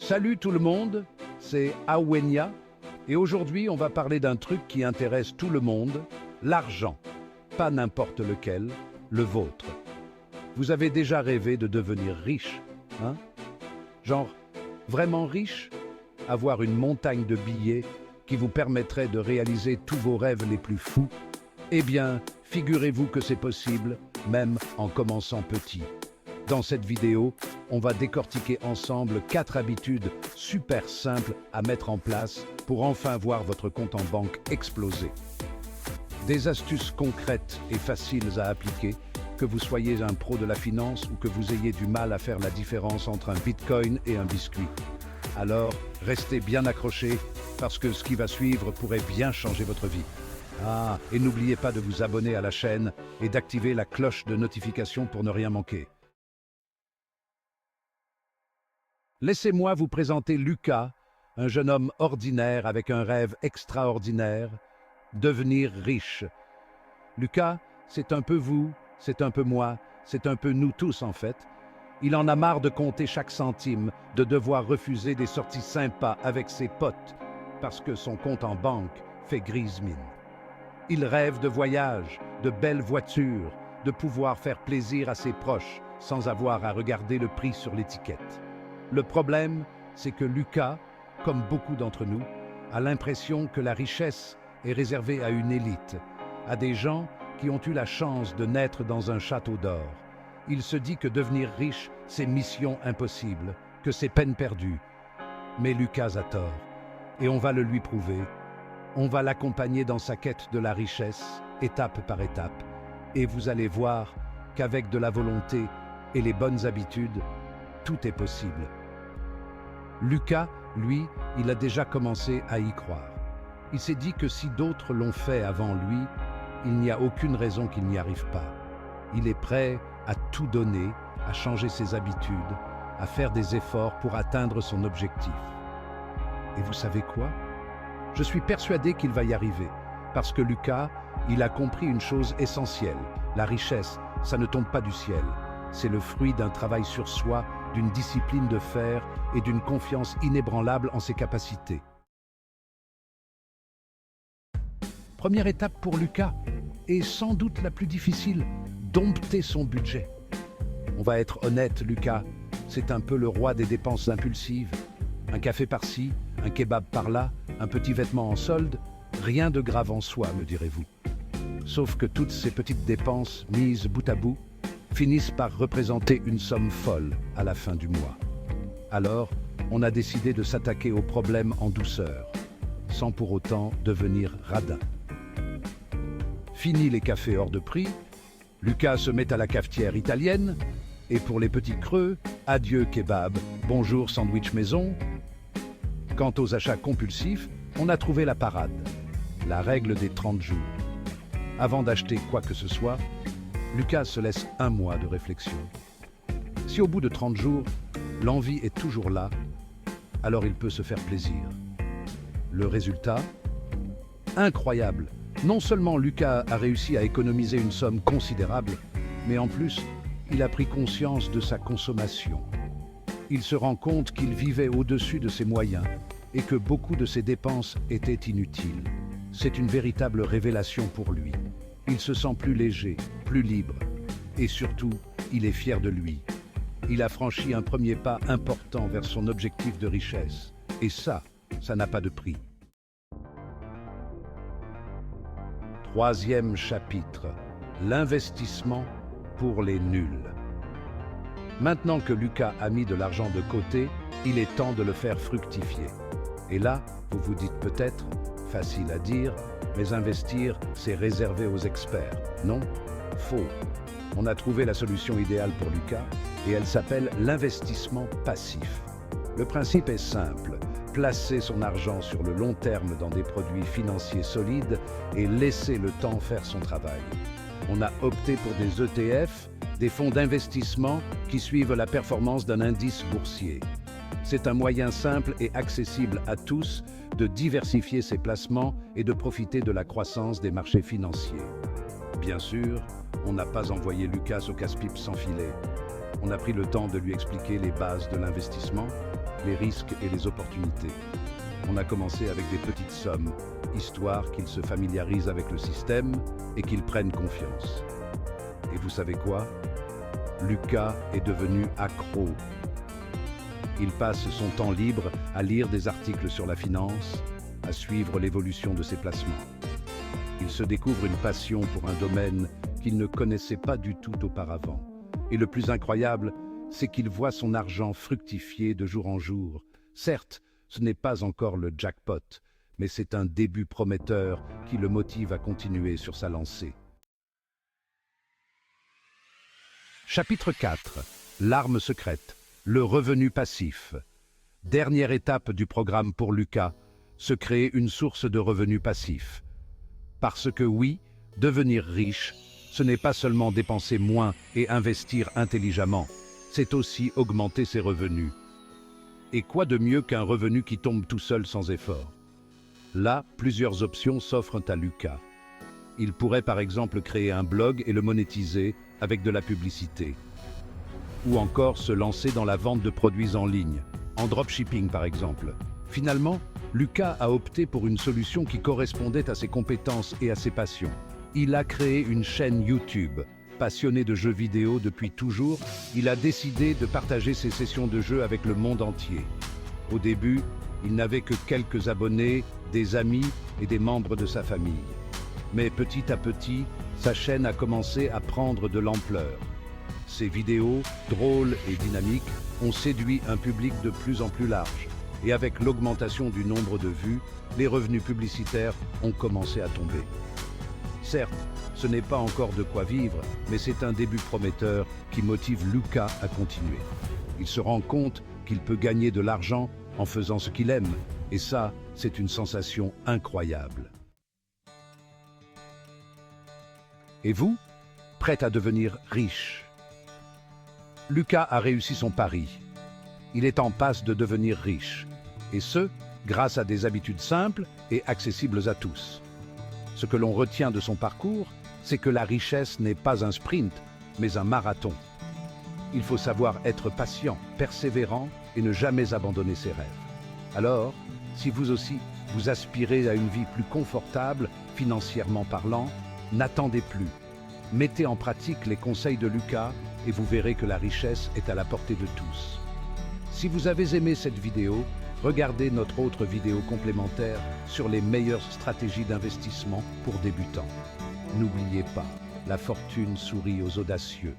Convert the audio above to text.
Salut tout le monde, c'est Awenia et aujourd'hui on va parler d'un truc qui intéresse tout le monde, l'argent. Pas n'importe lequel, le vôtre. Vous avez déjà rêvé de devenir riche, hein? Genre, vraiment riche? Avoir une montagne de billets qui vous permettrait de réaliser tous vos rêves les plus fous? Eh bien, figurez-vous que c'est possible, même en commençant petit. Dans cette vidéo, on va décortiquer ensemble 4 habitudes super simples à mettre en place pour enfin voir votre compte en banque exploser. Des astuces concrètes et faciles à appliquer, que vous soyez un pro de la finance ou que vous ayez du mal à faire la différence entre un bitcoin et un biscuit. Alors, restez bien accrochés parce que ce qui va suivre pourrait bien changer votre vie. Ah, et n'oubliez pas de vous abonner à la chaîne et d'activer la cloche de notification pour ne rien manquer. Laissez-moi vous présenter Lucas, un jeune homme ordinaire avec un rêve extraordinaire, devenir riche. Lucas, c'est un peu vous, c'est un peu moi, c'est un peu nous tous en fait. Il en a marre de compter chaque centime, de devoir refuser des sorties sympas avec ses potes, parce que son compte en banque fait grise mine. Il rêve de voyages, de belles voitures, de pouvoir faire plaisir à ses proches sans avoir à regarder le prix sur l'étiquette. Le problème, c'est que Lucas, comme beaucoup d'entre nous, a l'impression que la richesse est réservée à une élite, à des gens qui ont eu la chance de naître dans un château d'or. Il se dit que devenir riche, c'est mission impossible, que c'est peine perdue. Mais Lucas a tort, et on va le lui prouver. On va l'accompagner dans sa quête de la richesse, étape par étape, et vous allez voir qu'avec de la volonté et les bonnes habitudes, tout est possible. Lucas, lui, il a déjà commencé à y croire. Il s'est dit que si d'autres l'ont fait avant lui, il n'y a aucune raison qu'il n'y arrive pas. Il est prêt à tout donner, à changer ses habitudes, à faire des efforts pour atteindre son objectif. Et vous savez quoi? Je suis persuadé qu'il va y arriver, parce que Lucas, il a compris une chose essentielle. La richesse, ça ne tombe pas du ciel. C'est le fruit d'un travail sur soi, d'une discipline de fer et d'une confiance inébranlable en ses capacités. Première étape pour Lucas, et sans doute la plus difficile, dompter son budget. On va être honnête, Lucas, c'est un peu le roi des dépenses impulsives. Un café par-ci, un kebab par-là, un petit vêtement en solde, rien de grave en soi, me direz-vous. Sauf que toutes ces petites dépenses mises bout à bout finissent par représenter une somme folle à la fin du mois. Alors, on a décidé de s'attaquer au problème en douceur, sans pour autant devenir radin. Fini les cafés hors de prix, Lucas se met à la cafetière italienne, et pour les petits creux, adieu kebab, bonjour sandwich maison. Quant aux achats compulsifs, on a trouvé la parade, la règle des 30 jours. Avant d'acheter quoi que ce soit, Lucas se laisse un mois de réflexion. Si au bout de 30 jours, l'envie est toujours là, alors il peut se faire plaisir. Le résultat? Incroyable! Non seulement Lucas a réussi à économiser une somme considérable, mais en plus, il a pris conscience de sa consommation. Il se rend compte qu'il vivait au-dessus de ses moyens et que beaucoup de ses dépenses étaient inutiles. C'est une véritable révélation pour lui. Il se sent plus léger, plus libre. Et surtout, il est fier de lui. Il a franchi un premier pas important vers son objectif de richesse. Et ça n'a pas de prix. Troisième chapitre, l'investissement pour les nuls. Maintenant que Lucas a mis de l'argent de côté, il est temps de le faire fructifier. Et là, vous vous dites peut-être, facile à dire, mais investir, c'est réservé aux experts. Non, faux. On a trouvé la solution idéale pour Lucas et elle s'appelle l'investissement passif. Le principe est simple, placer son argent sur le long terme dans des produits financiers solides et laisser le temps faire son travail. On a opté pour des ETF, des fonds d'investissement qui suivent la performance d'un indice boursier. C'est un moyen simple et accessible à tous de diversifier ses placements et de profiter de la croissance des marchés financiers. Bien sûr, on n'a pas envoyé Lucas au casse-pipe sans filet. On a pris le temps de lui expliquer les bases de l'investissement. les risques et les opportunités. On a commencé avec des petites sommes, histoire qu'ils se familiarisent avec le système et qu'ils prennent confiance. Et vous savez quoi? Lucas est devenu accro. Il passe son temps libre à lire des articles sur la finance, à suivre l'évolution de ses placements. Il se découvre une passion pour un domaine qu'il ne connaissait pas du tout auparavant. Et le plus incroyable, c'est qu'il voit son argent fructifier de jour en jour. Certes, ce n'est pas encore le jackpot, mais c'est un début prometteur qui le motive à continuer sur sa lancée. Chapitre 4. L'arme secrète, le revenu passif. Dernière étape du programme pour Lucas, se créer une source de revenus passifs. Parce que oui, devenir riche, ce n'est pas seulement dépenser moins et investir intelligemment, c'est aussi augmenter ses revenus. Et quoi de mieux qu'un revenu qui tombe tout seul sans effort? Là, plusieurs options s'offrent à Lucas. Il pourrait par exemple créer un blog et le monétiser avec de la publicité. Ou encore se lancer dans la vente de produits en ligne, en dropshipping par exemple. Finalement, Lucas a opté pour une solution qui correspondait à ses compétences et à ses passions. Il a créé une chaîne YouTube. Passionné de jeux vidéo depuis toujours, il a décidé de partager ses sessions de jeux avec le monde entier. Au début, il n'avait que quelques abonnés, des amis et des membres de sa famille. Mais petit à petit, sa chaîne a commencé à prendre de l'ampleur. Ses vidéos, drôles et dynamiques, ont séduit un public de plus en plus large. Et avec l'augmentation du nombre de vues, les revenus publicitaires ont commencé à tomber. Certes, ce n'est pas encore de quoi vivre, mais c'est un début prometteur qui motive Lucas à continuer. Il se rend compte qu'il peut gagner de l'argent en faisant ce qu'il aime, et ça, c'est une sensation incroyable. Et vous, prêt à devenir riche? Lucas a réussi son pari. Il est en passe de devenir riche, et ce, grâce à des habitudes simples et accessibles à tous. Ce que l'on retient de son parcours, c'est que la richesse n'est pas un sprint, mais un marathon. Il faut savoir être patient, persévérant et ne jamais abandonner ses rêves. Alors, si vous aussi, vous aspirez à une vie plus confortable, financièrement parlant, n'attendez plus. Mettez en pratique les conseils de Lucas et vous verrez que la richesse est à la portée de tous. Si vous avez aimé cette vidéo, regardez notre autre vidéo complémentaire sur les meilleures stratégies d'investissement pour débutants. N'oubliez pas, la fortune sourit aux audacieux.